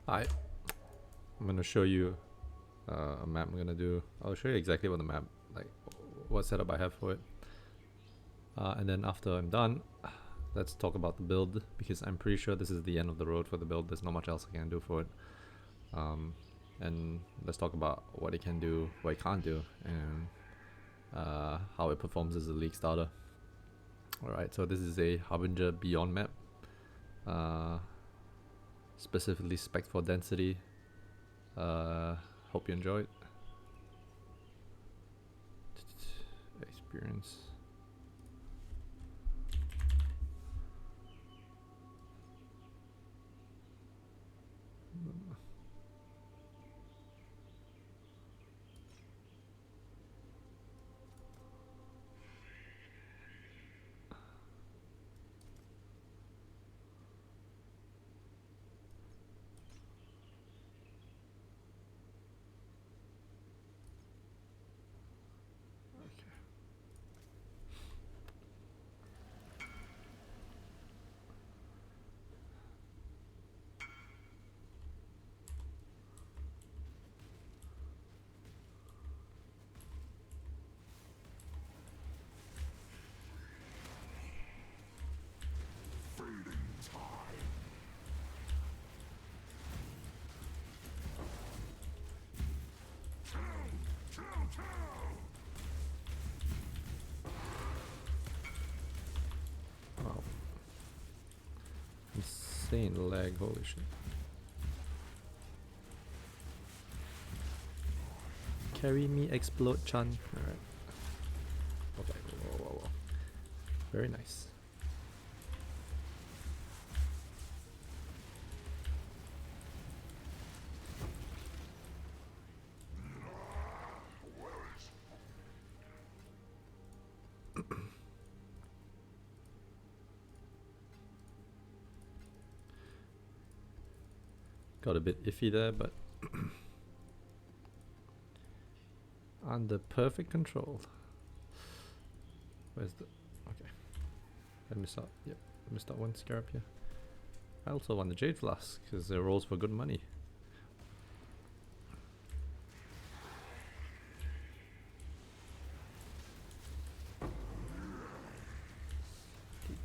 I'm gonna show you a map I'm gonna do. I'll show you exactly what the map, like what setup I have for it. And then after I'm done, let's talk about the build, because I'm pretty sure this is the end of the road for the build. There's not much else I can do for it. And let's talk about what it can do, what it can't do, and how it performs as a league starter. Alright, so this is a Harbinger Beyond map. Specifically spec'd for density. Hope you enjoy it. Experience. Wow. Insane lag, holy shit. Carry me, explode, Chan. Alright. Okay, whoa. Very nice. Got a bit iffy there, but under perfect control. Where's the... okay. I missed out. Yep, I missed out one scarab here. I also want the Jade Flask, because it rolls for good money.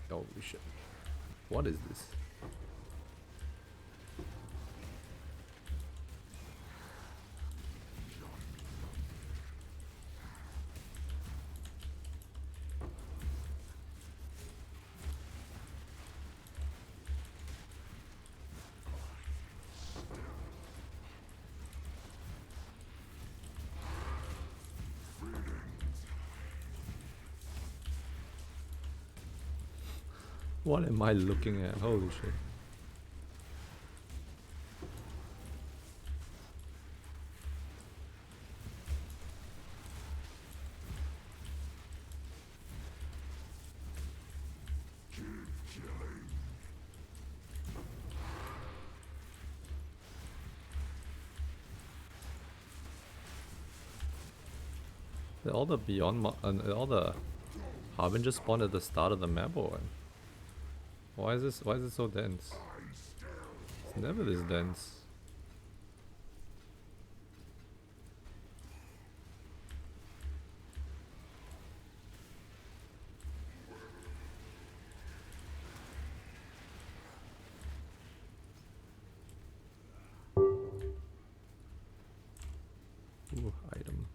Holy shit. What is this? What am I looking at? Holy shit. All the beyond all the Harbingers spawn at the start of the map, or what? Why is it so dense? It's never this dense. Ooh, item.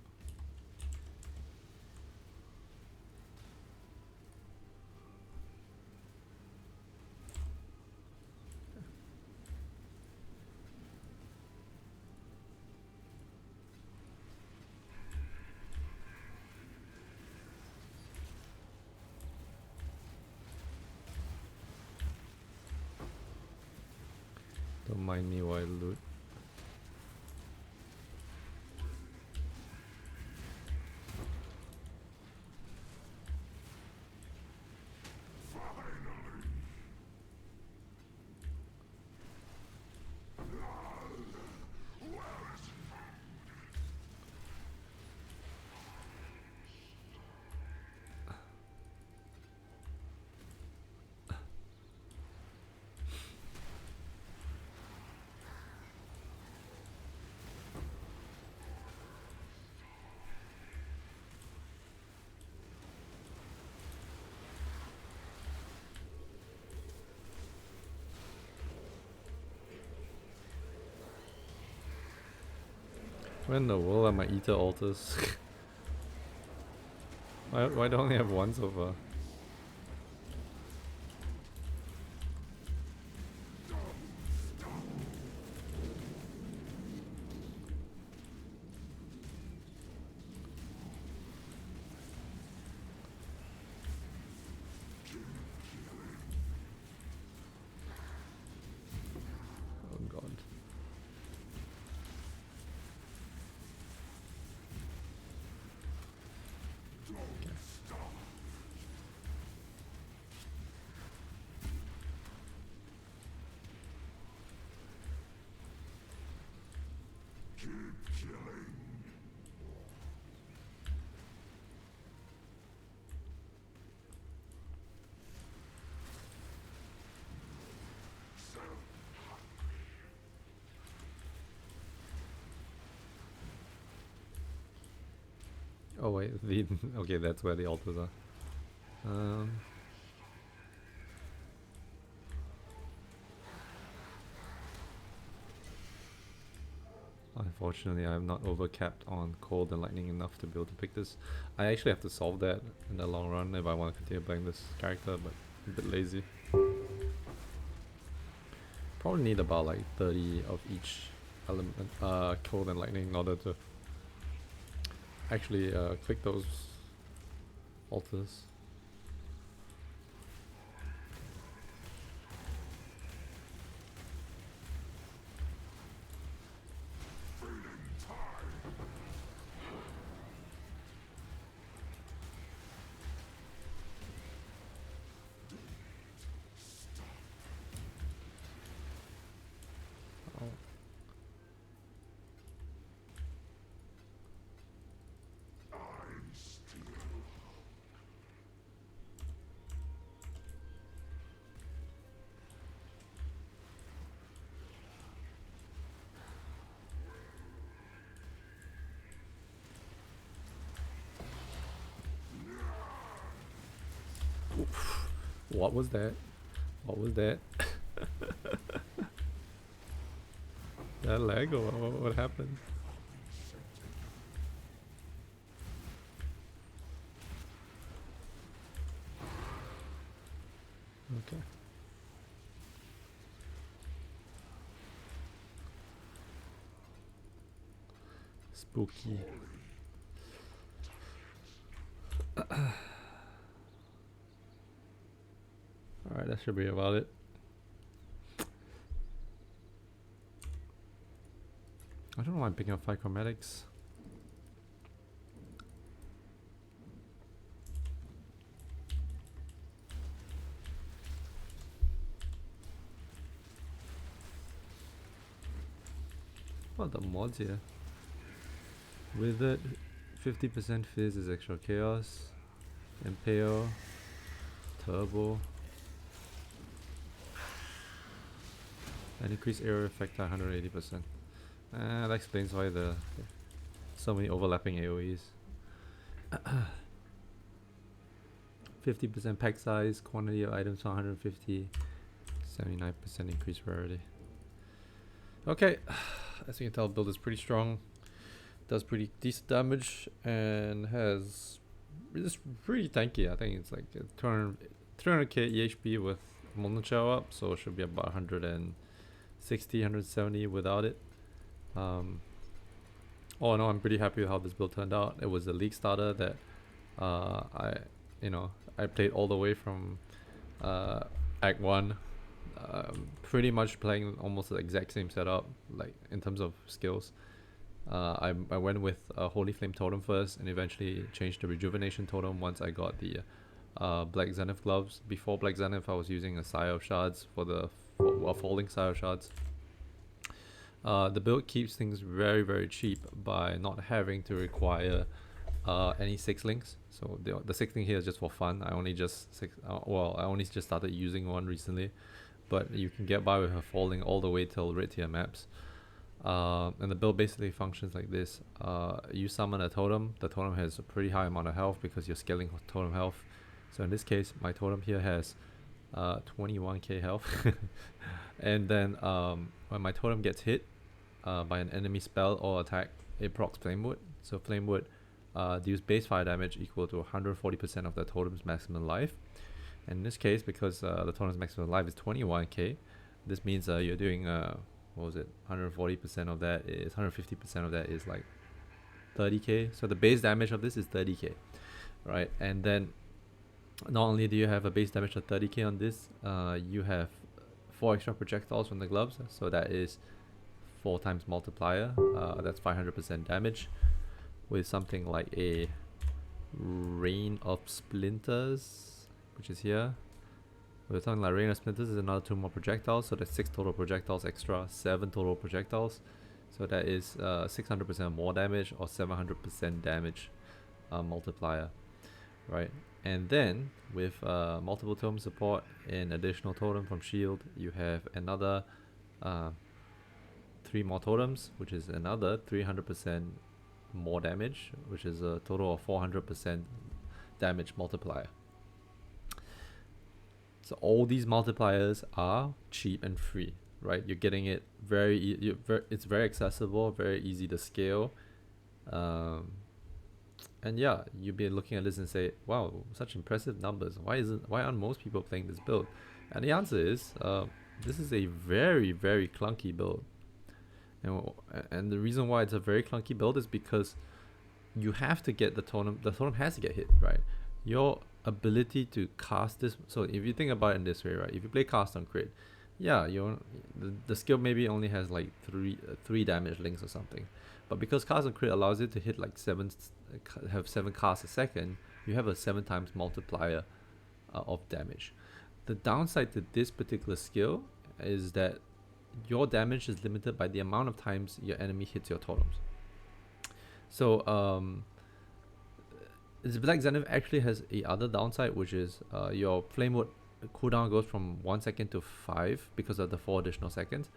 Don't mind me while I loot. Where in the world are my Ether altars? why don't they have one so far? Oh god. Oh wait, the okay, that's where the altars are. Unfortunately, I'm not overcapped on cold and lightning enough to be able to pick this. I actually have to solve that in the long run if I want to continue playing this character, but I'm a bit lazy. Probably need about like 30 of each element, cold and lightning, in order to actually click those altars. What was that? What was that? That lag or what happened? Okay. Spooky. Alright, that should be about it. I don't know why I'm picking up 5 chromatics. What are the mods here? With it, 50% fizz is extra chaos, impale, turbo, and increased area effect by 180%. That explains why the so many overlapping AoEs. 50% pack size, quantity of items 150, 79% increased rarity. Okay, as you can tell, build is pretty strong, does pretty decent damage, and it's pretty tanky. I think it's like 300k EHP with Molten Shell up, so it should be about 160, 170 without it. All in all, I'm pretty happy with how this build turned out. It was a league starter that I played all the way from Act 1, pretty much playing almost the exact same setup, like in terms of skills. I went with a Holy Flame Totem first, and eventually changed to Rejuvenation Totem once I got the Black Zenith gloves. Before Black Zenith, I was using a Sire of Shards for the Folding Sire of Shards. The build keeps things very, very cheap by not having to require any 6-links. So the 6-link here is just for fun. I only just started using one recently, but you can get by with her folding all the way till red tier maps. And the build basically functions like this. You summon a totem. The totem has a pretty high amount of health because you're scaling totem health. So in this case, my totem here has 21k health. And then when my totem gets hit by an enemy spell or attack, it procs Flamewood. So Flamewood deals base fire damage equal to 140% of the totem's maximum life. And in this case, because the totem's maximum life is 21k, this means you're doing what was it? 140% of that is 150% of that is like 30k. So the base damage of this is 30k, right? And then not only do you have a base damage of 30k on this, you have 4 extra projectiles from the gloves. So that is 4 times multiplier. That's 500% damage with something like a rain of splinters, which is here. With something like rain of splinters is another 2 more projectiles. So that's 6 total projectiles extra, 7 total projectiles. So that is 600% more damage or 700% damage multiplier, right? And then with multiple totem support and additional totem from shield, you have another 3 more totems, which is another 300% more damage, which is a total of 400% damage multiplier. So all these multipliers are cheap and free, right? You're getting it it's very accessible, very easy to scale. And yeah, you'll be looking at this and say, wow, such impressive numbers. Why aren't most people playing this build? And the answer is, this is a very, very clunky build. And the reason why it's a very clunky build is because you have to get the totem has to get hit, right? Your ability to cast this, so if you think about it in this way, right? If you play cast on crit, yeah, the skill maybe only has like 3 damage links or something. But because cast on crit allows it to hit like 7 casts a second, you have a 7 times multiplier of damage. The downside to this particular skill is that your damage is limited by the amount of times your enemy hits your totems. So this Black Zenith actually has a other downside, which is your Flamewood cooldown goes from 1 second to 5 because of the 4 additional seconds.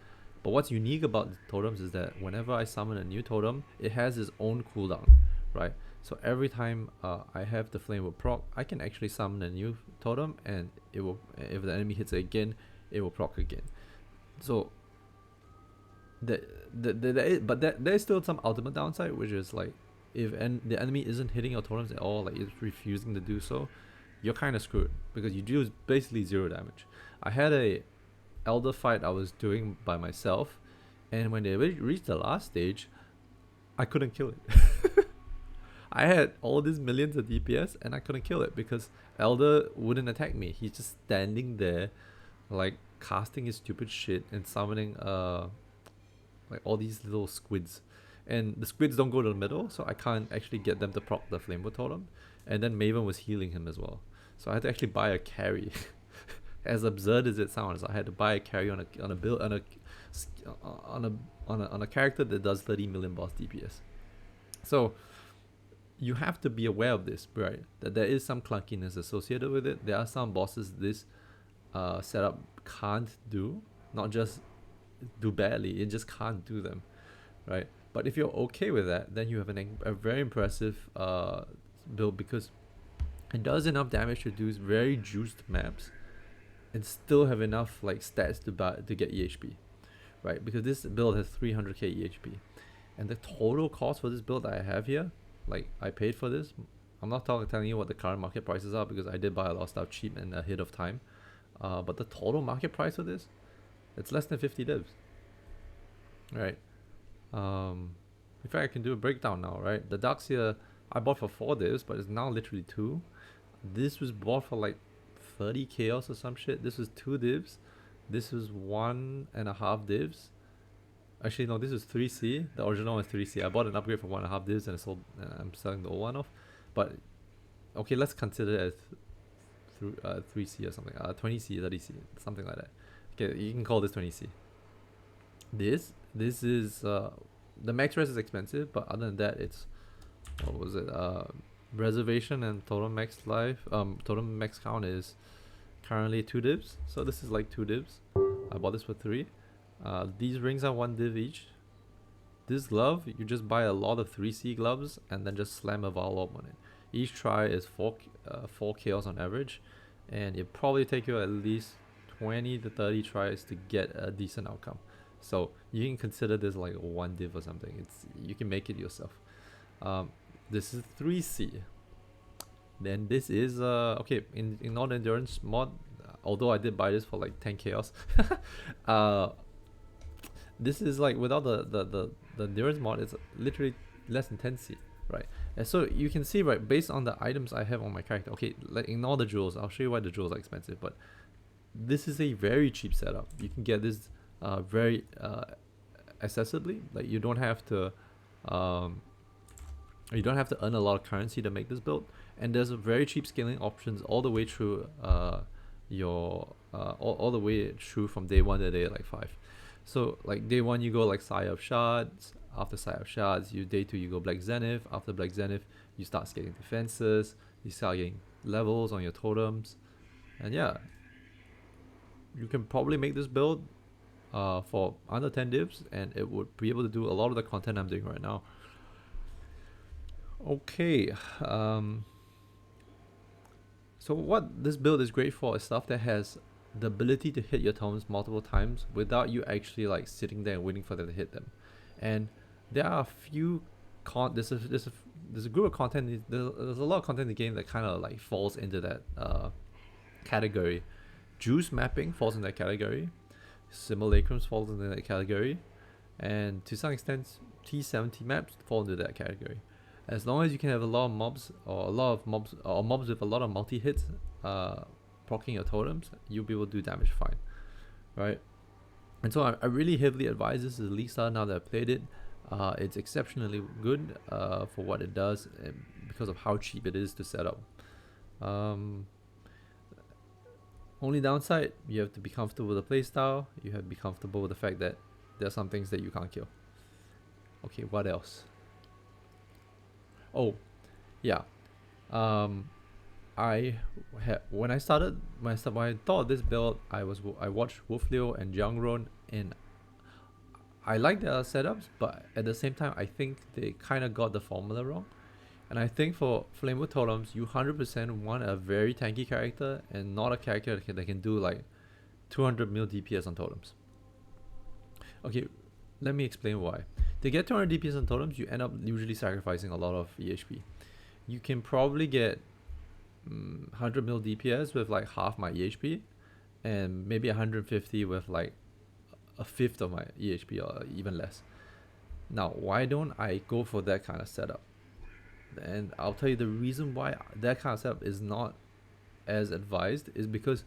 But what's unique about the totems is that whenever I summon a new totem, it has its own cooldown, right? So every time I have the Flamewood proc, I can actually summon a new totem, and it will, if the enemy hits it again, it will proc again. So there is still some ultimate downside, which is like if the enemy isn't hitting your totems at all, like it's refusing to do so, you're kind of screwed because you do basically 0 damage. I had a elder fight I was doing by myself, and when they reached the last stage, I couldn't kill it. I had all these millions of DPS and I couldn't kill it because elder wouldn't attack me. He's just standing there like casting his stupid shit and summoning like all these little squids, and the squids don't go to the middle, so I can't actually get them to proc the Flamewood totem. And then Maven was healing him as well, so I had to actually buy a carry. As absurd as it sounds, I had to buy a carry on a build on a character that does 30 million boss DPS. So you have to be aware of this, right? That there is some clunkiness associated with it. There are some bosses this setup can't do, not just do badly, it just can't do them, right? But if you're okay with that, then you have a very impressive build, because it does enough damage to do very juiced maps and still have enough like stats to get EHP, right? Because this build has 300k EHP, and the total cost for this build that I have here, like I paid for this, I'm not telling you what the current market prices are because I did buy a lot of stuff cheap and ahead of time, but the total market price of this, it's less than 50 divs, right? In fact, I can do a breakdown now, right? The ducks here I bought for 4 divs, but it's now literally 2. This was bought for like 30 chaos or some shit. This was 2 divs. This was 1.5 divs. Actually, no, this is 3C. The original one is 3C. I bought an upgrade for 1.5 divs and I'm selling the old one off. But okay, let's consider it as 3C or something. 20C, 30C, something like that. Okay, you can call this 20C. This is the max res is expensive, but other than that, it's, what was it? Reservation and total max life. Total max count is currently 2 divs. So this is like 2 divs. I bought this for 3. These rings are 1 div each. This glove, you just buy a lot of 3C gloves and then just slam a Val Orb on it. Each try is 4 chaos on average, and it probably take you at least 20 to 30 tries to get a decent outcome. So you can consider this like one div or something. You can make it yourself. This is 3C. Then this is okay, in non-endurance mod, although I did buy this for like 10 chaos. This is like without the endurance mod, it's literally less than 10C, right? And so you can see, right, based on the items I have on my character, okay, like ignore the jewels, I'll show you why the jewels are expensive, but this is a very cheap setup. You can get this very accessibly. Like you don't have to earn a lot of currency to make this build, and there's a very cheap scaling options all the way through all the way through from day 1 to day like 5. So like day 1 you go like Sire of Shards, after Sire of Shards day 2 you go Black Zenith, after Black Zenith you start scaling defenses, you start getting levels on your totems, and yeah, you can probably make this build for under 10 divs, and it would be able to do a lot of the content I'm doing right now. Okay, so what this build is great for is stuff that has the ability to hit your totems multiple times without you actually like sitting there and waiting for them to hit them. And there are a few there's a group of content, there's a lot of content in the game that kind of like falls into that category. Juice mapping falls in that category, simulacrums falls into that category, and to some extent T17 maps fall into that category. As long as you can have a lot of mobs or mobs with a lot of multi-hits proccing your totems, you'll be able to do damage fine, right? And so I really heavily advise this as a League Star now that I've played it. It's exceptionally good for what it does because of how cheap it is to set up. Only downside, you have to be comfortable with the playstyle. You have to be comfortable with the fact that there are some things that you can't kill. Okay, what else? Oh, yeah. When I thought of this build, I watched Wolfleo and Jiangron, and I like their setups, but at the same time, I think they kind of got the formula wrong. And I think for Flamewood Totems, you 100% want a very tanky character and not a character that can do like 200 mil DPS on totems. Okay, let me explain why. To get 200 DPS on totems, you end up usually sacrificing a lot of EHP. You can probably get 100 mil DPS with like half my EHP, and maybe 150 with like a fifth of my EHP or even less. Now, why don't I go for that kind of setup? And I'll tell you the reason why that kind of setup is not as advised is because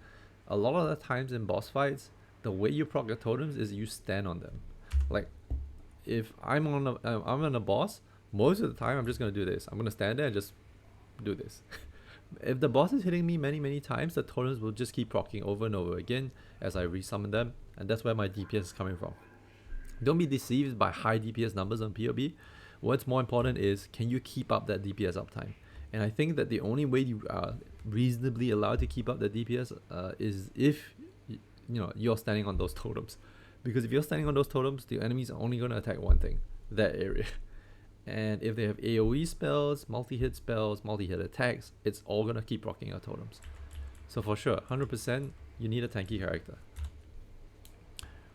a lot of the times in boss fights, the way you proc your totems is you stand on them. Like if I'm on a boss, most of the time I'm just gonna do this. I'm gonna stand there and just do this. If the boss is hitting me many times, the totems will just keep proccing over and over again as I resummon them, and that's where my DPS is coming from. Don't be deceived by high DPS numbers on PoB. What's more important is, can you keep up that DPS uptime? And I think that the only way you are reasonably allowed to keep up the DPS is if you're standing on those totems. Because if you're standing on those totems, the enemies are only going to attack one thing, that area. And if they have AoE spells, multi-hit attacks, it's all going to keep rocking your totems. So for sure, 100%, you need a tanky character.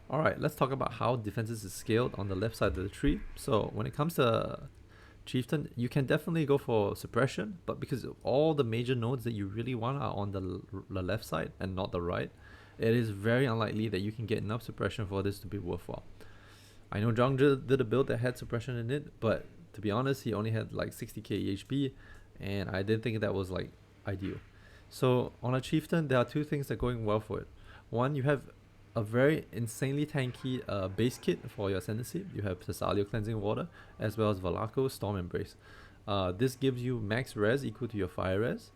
Alright, let's talk about how defenses is scaled on the left side of the tree. So when it comes to Chieftain, you can definitely go for suppression, but because all the major nodes that you really want are on the left side and not the right, it is very unlikely that you can get enough suppression for this to be worthwhile. I know Zhang did a build that had suppression in it, but to be honest, he only had like 60k EHP, and I didn't think that was like ideal. So on a Chieftain, there are two things that are going well for it. One, you have a very insanely tanky base kit for your Ascendancy. You have Thessalio Cleansing Water, as well as Valaco Storm Embrace. This gives you max res equal to your fire res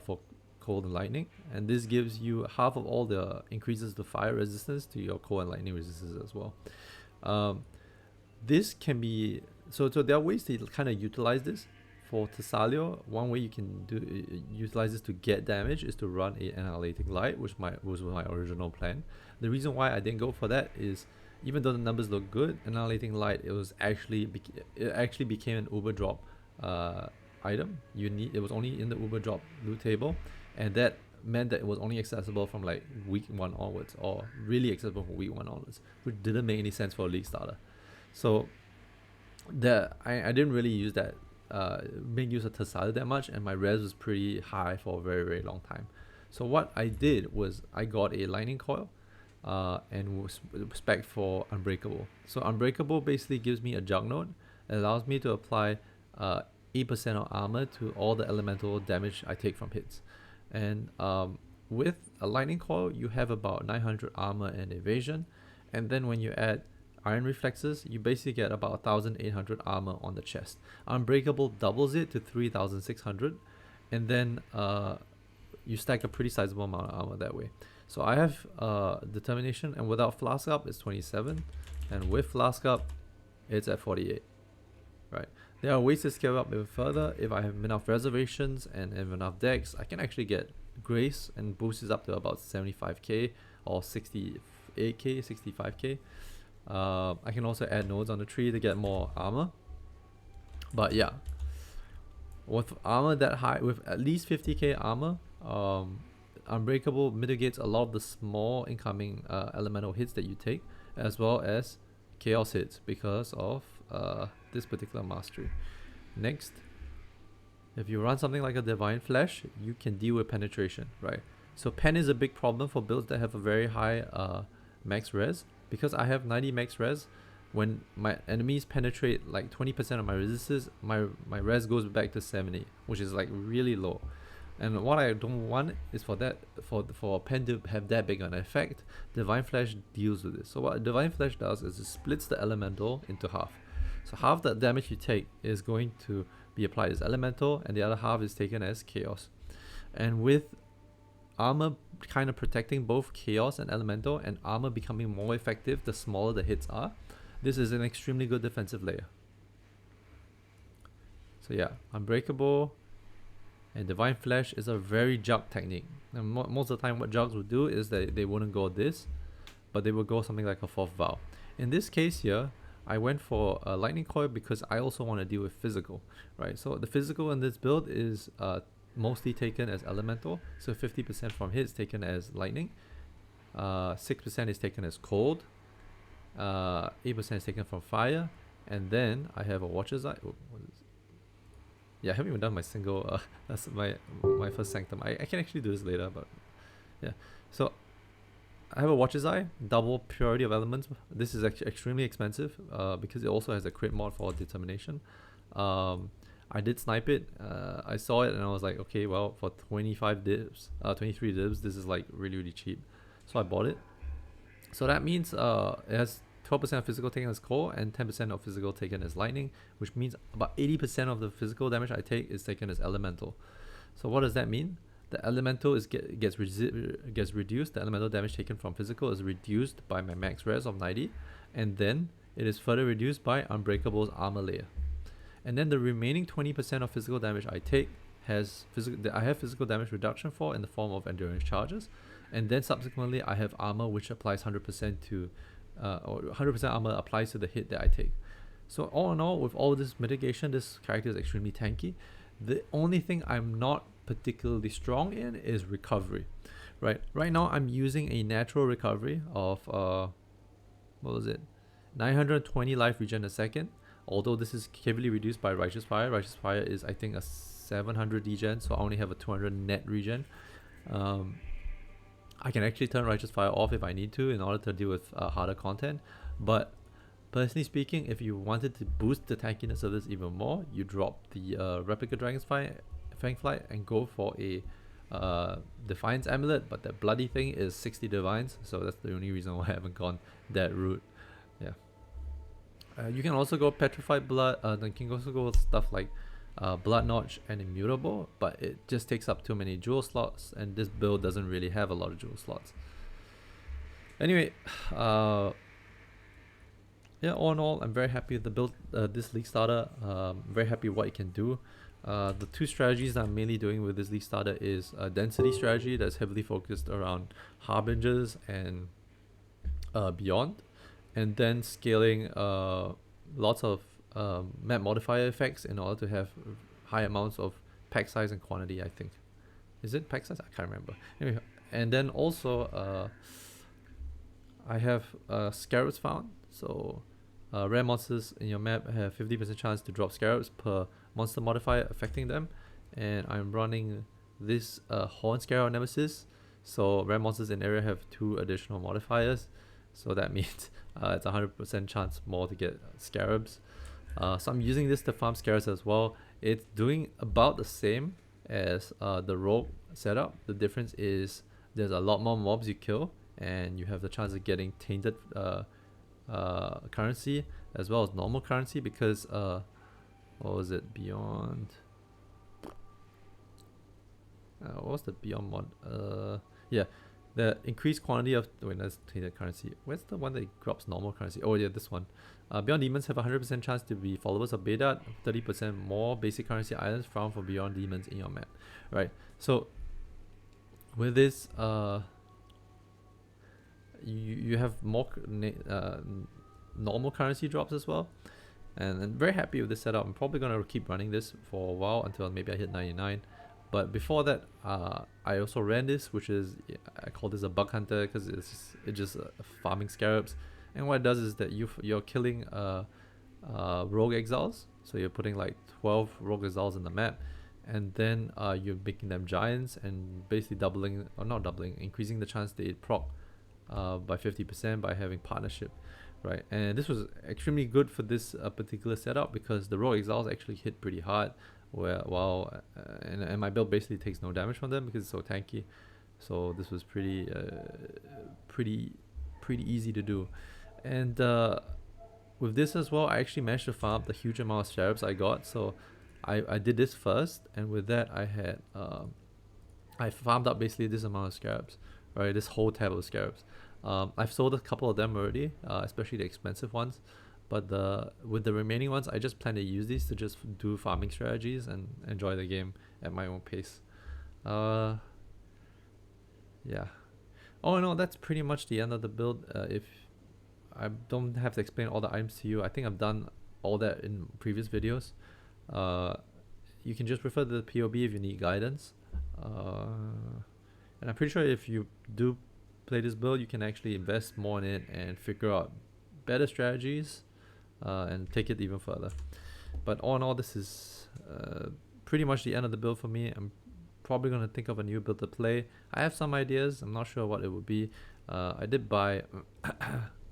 for cold and lightning, and this gives you half of all the increases the fire resistance to your cold and lightning resistance as well. This can be so there are ways to kind of utilize this. For Thessalio, one way you can utilize this to get damage is to run an Annihilating Light, which was my original plan. The reason why I didn't go for that is, even though the numbers look good, Annihilating Light it actually became an Uber drop item. It was only in the Uber drop loot table, and that meant that it was only accessible from like week 1 onwards, or really accessible from week 1 onwards, which didn't make any sense for a league starter. So I didn't really use that, make use of Tesala that much, and my res was pretty high for a very, very long time. So what I did was I got a lightning coil, and was spec for Unbreakable. So Unbreakable basically gives me a jug node. It allows me to apply 8% of armor to all the elemental damage I take from hits. And with a lightning coil, you have about 900 armor and evasion. And then when you add iron reflexes, you basically get about 1800 armor on the chest. Unbreakable doubles it to 3600, and then you stack a pretty sizable amount of armor that way. So I have determination, and without flask up it's 27, and with flask up it's at 48. Right, there are ways to scale up even further. If I have enough reservations and have enough decks, I can actually get grace and boost it up to about 75k or 68k, 65k. I can also add nodes on the tree to get more armor. But yeah, with armor that high, with at least 50k armor, Unbreakable mitigates a lot of the small incoming elemental hits that you take, as well as chaos hits because of this particular mastery. Next, if you run something like a Divine Flesh, you can deal with penetration, right? So pen is a big problem for builds that have a very high max res. Because I have 90 max res, when my enemies penetrate like 20% of my resistance, my res goes back to 70, which is like really low. And what I don't want is for a pen to have that big an effect. Divine Flesh deals with this. So what Divine Flesh does is it splits the elemental into half. So half the damage you take is going to be applied as elemental, and the other half is taken as chaos. And with armor kind of protecting both chaos and elemental, and armor becoming more effective the smaller the hits are, this is an extremely good defensive layer. So yeah, Unbreakable and Divine Flesh is a very jug technique. And most of the time what jugs would do is that they wouldn't go this, but they would go something like a fourth vow. In this case here, I went for a lightning coil because I also want to deal with physical, right? So the physical in this build is mostly taken as elemental, so 50% from hits taken as lightning, 6% is taken as cold, 8% is taken from fire, and then I have a Watcher's Eye. Yeah, I haven't even done my single, that's my first sanctum. I can actually do this later, but yeah. So I have a Watcher's Eye, double purity of elements. This is actually extremely expensive because it also has a crit mod for determination. I did snipe it. I saw it and I was like, okay, well, for 25 divs, 23 divs, this is like really, really cheap. So I bought it. So that means it has 12% of physical taken as core and 10% of physical taken as lightning, which means about 80% of the physical damage I take is taken as elemental. So what does that mean? The elemental gets reduced. The elemental damage taken from physical is reduced by my max res of 90, and then it is further reduced by Unbreakable's armor layer. And then the remaining 20% of physical damage I take I have physical damage reduction for in the form of endurance charges, and then subsequently I have armor which applies 100% to, or 100% armor applies to the hit that I take. So all in all, with all this mitigation, this character is extremely tanky. The only thing I'm not particularly strong in is recovery, right? Right now I'm using a natural recovery of what was it, 920 life regen a second, although this is heavily reduced by Righteous Fire. Righteous Fire is I think a 700 regen, so I only have a 200 net regen. I can actually turn Righteous Fire off if I need to in order to deal with harder content, but personally speaking, if you wanted to boost the tankiness of this even more, you drop the Replica Dragon's Fangflight and go for a Defiance Amulet, but that bloody thing is 60 Divines, so that's the only reason why I haven't gone that route. Yeah. You can also go Petrified Blood, you can also go with stuff like Blood Notch and Immutable, but it just takes up too many jewel slots, and this build doesn't really have a lot of jewel slots. Anyway, yeah, all in all, I'm very happy with the build, this League Starter. Very happy what it can do. The two strategies that I'm mainly doing with this League Starter is a density strategy that's heavily focused around Harbingers and beyond, and then scaling lots of map modifier effects in order to have high amounts of pack size and quantity, I think. Is it pack size? I can't remember. Anyway, and then also I have scarabs found. So rare monsters in your map have 50% chance to drop scarabs per monster modifier affecting them, and I'm running this horn scarab nemesis. So rare monsters in area have 2 additional modifiers, so that means it's 100% chance more to get scarabs. So I'm using this to farm scarabs as well. It's doing about the same as the rogue setup. The difference is there's a lot more mobs you kill, and you have the chance of getting tainted currency as well as normal currency, because what was it, beyond what was the beyond mod? Yeah, the increased quantity of, wait, that's tainted currency. Where's the one that drops normal currency? Oh yeah, this one. Beyond demons have a 100% chance to be followers of Beta, 30% more basic currency items found for beyond demons in your map. Right, so with this you have more normal currency drops as well, and I'm very happy with this setup. I'm probably gonna keep running this for a while until maybe I hit 99. But before that, I also ran this, which is, I call this a bug hunter because it's just farming scarabs. And what it does is that you're killing rogue exiles. So you're putting like 12 rogue exiles in the map, and then you're making them giants and basically doubling, or not doubling, increasing the chance they proc by 50% by having partnership, right? And this was extremely good for this particular setup because the rogue exiles actually hit pretty hard, and my build basically takes no damage from them because it's so tanky. So this was pretty easy to do. And with this as well, I actually managed to farm up the huge amount of scarabs I got. So I did this first, and with that I had I farmed up basically this amount of scarabs, right? This whole tab of scarabs. I've sold a couple of them already, especially the expensive ones. But with the remaining ones, I just plan to use these to just do farming strategies and enjoy the game at my own pace. Yeah. Oh no, that's pretty much the end of the build. If I don't have to explain all the items to you, I think I've done all that in previous videos. You can just refer to the POB if you need guidance. And I'm pretty sure if you do play this build, you can actually invest more in it and figure out better strategies and take it even further. But all in all, this is pretty much the end of the build for me. I'm probably going to think of a new build to play. I have some ideas. I'm not sure what it would be. I did buy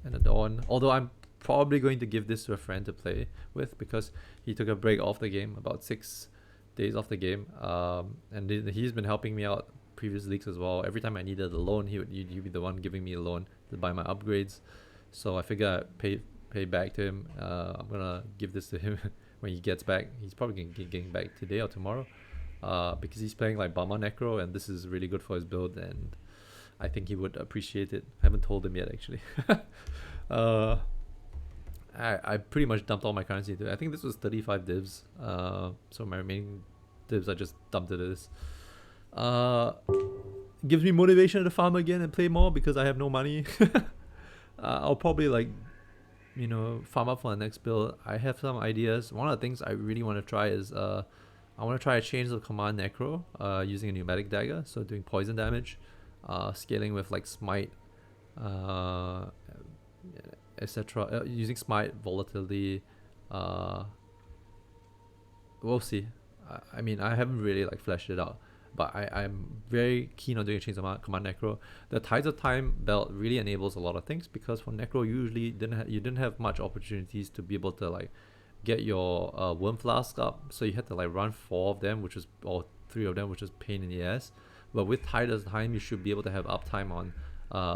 an Adorn, although I'm probably going to give this to a friend to play with because he took a break off the game, about 6 days off the game, and he's been helping me out previous leagues as well. Every time I needed a loan, he'd be the one giving me a loan to buy my upgrades. So I figured I'd pay back to him. I'm gonna give this to him when he gets back. He's probably gonna get getting back today or tomorrow, because he's playing like Bama Necro, and this is really good for his build, and I think he would appreciate it. I haven't told him yet actually. I pretty much dumped all my currency into it. I think this was 35 divs, so my remaining divs I just dumped into this. Gives me motivation to farm again and play more because I have no money. I'll probably farm up for the next build. I have some ideas. One of the things I really want to try is I want to try a change of command necro using a pneumatic dagger, so doing poison damage, scaling with like smite, etc. Using smite, volatility. We'll see. I mean, I haven't really like fleshed it out, but I'm very keen on doing a change of command necro. The Tides of Time belt really enables a lot of things because for necro usually you didn't have much opportunities to be able to like get your worm flask up, so you had to like run 4 of them, or 3 of them, which is pain in the ass. But with Tides of Time, you should be able to have uptime on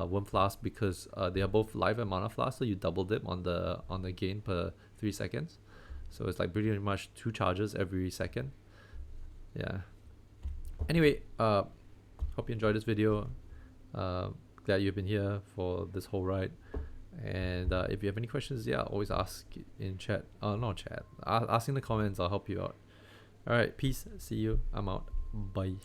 worm flask because they are both life and mana flask, so you double dip on the gain per 3 seconds. So it's like pretty much 2 charges every second. Yeah. Anyway, hope you enjoyed this video. Glad you've been here for this whole ride. And if you have any questions, yeah, always ask in chat. Not chat. Ask in the comments. I'll help you out. Alright, peace. See you. I'm out. Bye.